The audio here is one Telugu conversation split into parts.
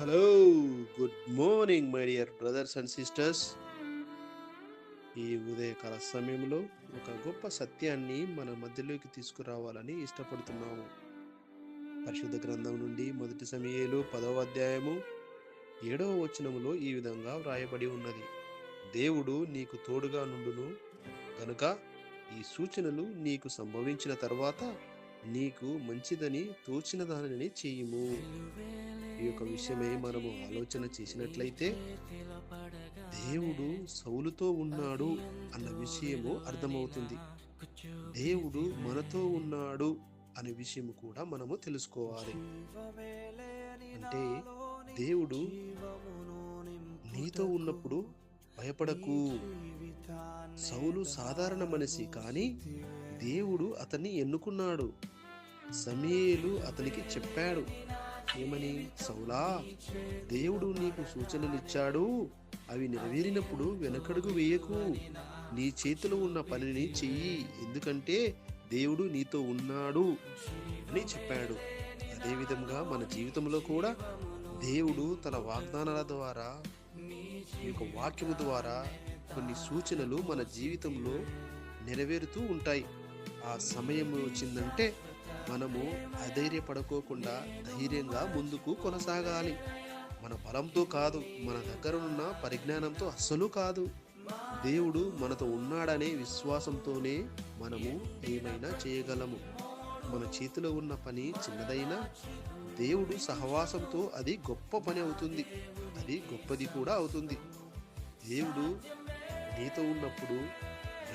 Hello, good morning my dear brothers and sisters. ఈ ఉదయకాల సమయంలో ఒక గొప్ప సత్యాన్ని మన మధ్యలోకి తీసుకురావాలని ఇష్టపడుతున్నాము. పరిశుద్ధ గ్రంథం నుండి మొదటి సమూయేలు 10వ అధ్యాయము 7వ వచనములో ఈ విధంగా వ్రాయబడి ఉన్నది. దేవుడు నీకు తోడుగా నుండును గనుక ఈ సూచనలు నీకు సంభవించిన తర్వాత నీకు మంచిదని తోచిన దానిని చేయుము. ఈ యొక్క విషయమై మనము ఆలోచన చేసినట్లయితే దేవుడు సౌలుతో ఉన్నాడు అన్న విషయము అర్థమవుతుంది. దేవుడు మనతో ఉన్నాడు అనే విషయం కూడా మనము తెలుసుకోవాలి. అంటే దేవుడు నీతో ఉన్నప్పుడు భయపడకు. సౌలు సాధారణ మనిషి, కానీ దేవుడు అతన్ని ఎన్నుకున్నాడు. సమూయేలు అతనికి చెప్పాడు, ఏమని? సౌలా, దేవుడు నీకు సూచనలు ఇచ్చాడు, అవి నెరవేరినప్పుడు వెనకడుగు వేయకు, నీ చేతిలో ఉన్న పనిని చెయ్యి, ఎందుకంటే దేవుడు నీతో ఉన్నాడు అని చెప్పాడు. అదేవిధంగా మన జీవితంలో కూడా దేవుడు తన వాగ్దానాల ద్వారా, ఈ యొక్క వాక్యము ద్వారా కొన్ని సూచనలు మన జీవితంలో నెరవేరుతూ ఉంటాయి. ఆ సమయం వచ్చిందంటే మనము అధైర్యపడుకోకుండా ధైర్యంగా ముందుకు కొనసాగాలి. మన బలంతో కాదు, మన దగ్గర ఉన్న పరిజ్ఞానంతో అస్సలు కాదు. దేవుడు మనతో ఉన్నాడనే విశ్వాసంతోనే మనము ఏమైనా చేయగలము. మన చేతిలో ఉన్న పని చిన్నదైనా దేవుడు సహవాసంతో అది గొప్ప పని అవుతుంది, అది గొప్పది కూడా అవుతుంది. దేవుడు నీతో ఉన్నప్పుడు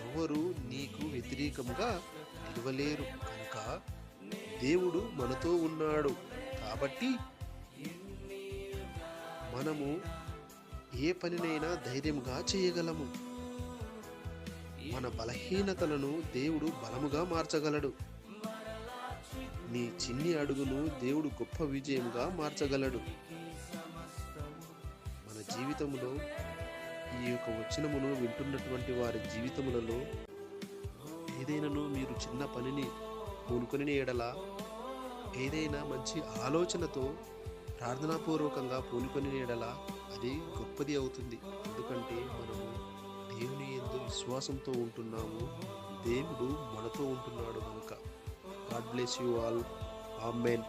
ఎవరు నీకు వ్యతిరేకంగా నిలవలేరు. కనుక దేవుడు మనతో ఉన్నాడు కాబట్టి మనము ఏ పనినైనా ధైర్యంగా చేయగలము. మన బలహీనతలను దేవుడు బలముగా మార్చగలడు. నీ చిన్ని అడుగును దేవుడు గొప్ప విజయంగా మార్చగలడు. మన జీవితంలో ఈ యొక్క వచనమును వింటున్నటువంటి వారి జీవితములలో ఏదైనాను మీరు చిన్న పనిని పూనుకొని ఎడల, ఏదైనా మంచి ఆలోచనతో ప్రార్థనాపూర్వకంగా పూనుకొని ఎడల అది గొప్పది అవుతుంది. ఎందుకంటే మనము దేవుని యందు విశ్వాసంతో ఉంటున్నాము, దేవుడు మనతో ఉంటున్నాడు కనుక. God bless you all. Amen.